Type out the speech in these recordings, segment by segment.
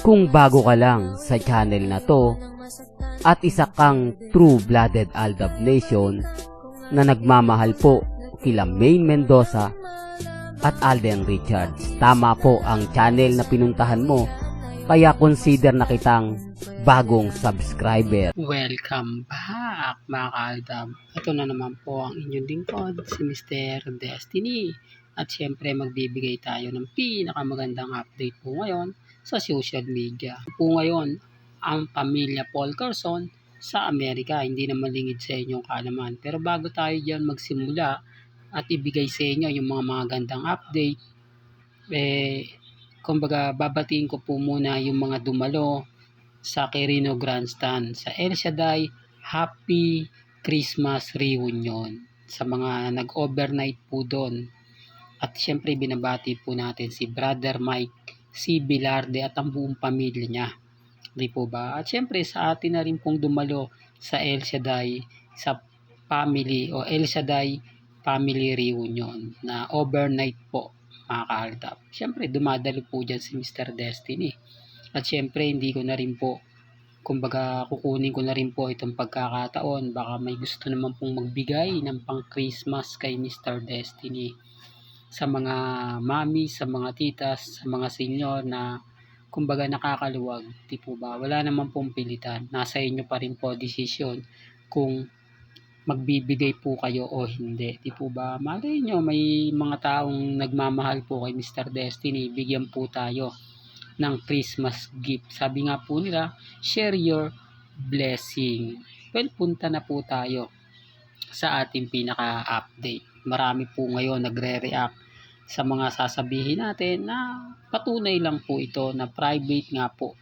Kung bago ka lang sa channel na to at isa kang true-blooded Aldab Nation na nagmamahal po kila Maine Mendoza at Alden Richards, tama po ang channel na pinuntahan mo, kaya consider na kitang bagong subscriber. Welcome back mga ka-Aldab. Ito na naman po ang inyong lingkod, si Mr. Destiny. At syempre magbibigay tayo ng pinakamagandang update po ngayon sa social media. Po ngayon, ang pamilya Paul Carson sa Amerika. Hindi naman lingid sa inyong kaalaman. Pero bago tayo dyan magsimula at ibigay sa inyo yung mga magandang update, kumbaga babatiin ko po muna yung mga dumalo sa Quirino Grandstand sa El Shaddai Happy Christmas Reunion sa mga nag-overnight po doon. At syempre binabati po natin si Brother Mike, si Bilarde at ang buong pamilya niya. Di po ba? At syempre sa atin na rin pong dumalo sa El Shaddai sa family o El Shaddai Family Reunion na overnight po mga ka-Aldab. Syempre dumadalo po dyan si Mr. Destiny. At syempre hindi ko na rin po, kumbaga kukunin ko na rin po itong pagkakataon, baka may gusto naman pong magbigay ng pang Christmas kay Mr. Destiny sa mga mami, sa mga titas, sa mga senior na kumbaga nakakaluwag, di po ba? Wala naman pong pilitan, nasa inyo pa rin po desisyon kung magbibigay po kayo o hindi, di po ba? Malay nyo may mga taong nagmamahal po kay Mr. Destiny, bigyan po tayo ng Christmas gift. Sabi nga po nila, share your blessing. Well, punta na po tayo sa ating pinaka-update. Marami po ngayon nagre-react sa mga sasabihin natin na patunay lang po ito na private nga po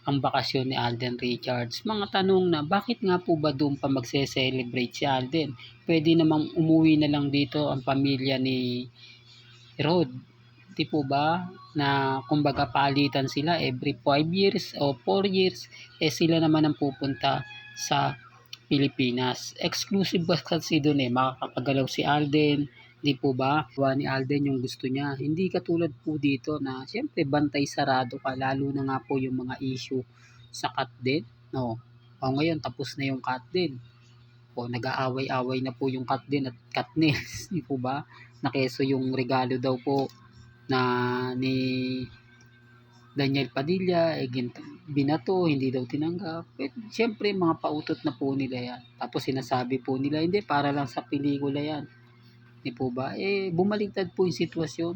ang bakasyon ni Alden Richards. Mga tanong na bakit nga po ba doon pa magse-celebrate si Alden? Pwede namang umuwi na lang dito ang pamilya ni Rod. Di po ba? Na kumbaga palitan sila every 5 years o 4 years, sila naman ang pupunta sa Pilipinas. Exclusive ba kasi doon makakapagalaw si Alden, di po ba? Gawa ni Alden yung gusto niya. Hindi katulad po dito na siyempre bantay sarado ka, lalo na nga po yung mga issue sa cut din. No. O ngayon tapos na yung cut din. O nag-aaway-away na po yung cut din at cut nails, di po ba? Na keso yung regalo daw po na ni Daniel Padilla, binato, hindi daw tinanggap. Siyempre, mga pautot na po nila yan. Tapos sinasabi po nila, hindi, para lang sa pelikula yan. Di po ba? Bumaliktad po yung sitwasyon,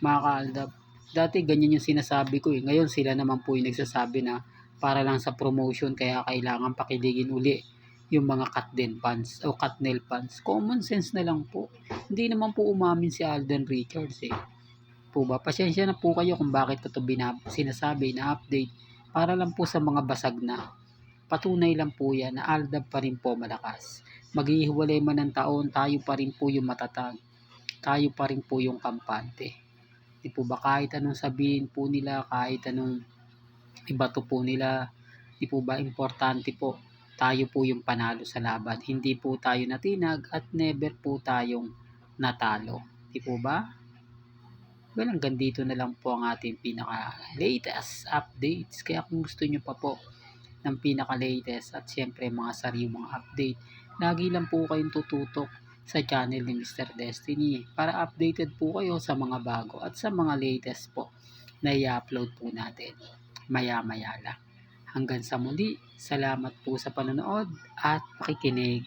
mga ka-Aldab. Dati ganyan yung sinasabi ko. Ngayon sila naman po yung nagsasabi na para lang sa promotion, kaya kailangan pakiligin uli yung mga cut din fans o cut nail fans. Common sense na lang po. Hindi naman po umamin si Alden Richards po ba? Pasensya na po kayo kung bakit ito sinasabi na update para lang po sa mga basag na. Patunay lang po yan na Aldab pa rin po malakas. Maghihiwalay man ng taon, tayo pa rin po yung matatag. Tayo pa rin po yung kampante. Di po ba kahit anong sabihin po nila, kahit anong ibato po nila, di po ba importante po tayo po yung panalo sa laban. Hindi po tayo natinag at never po tayong natalo. Di po ba? Well, hanggang dito na lang po ang ating pinaka-latest updates. Kaya kung gusto nyo pa po ng pinaka-latest at syempre mga sariwang update, lagi lang po kayong tututok sa channel ni Mr. Destiny para updated po kayo sa mga bago at sa mga latest po na i-upload po natin maya-maya lang. Hanggang sa muli, salamat po sa panonood at pakikinig.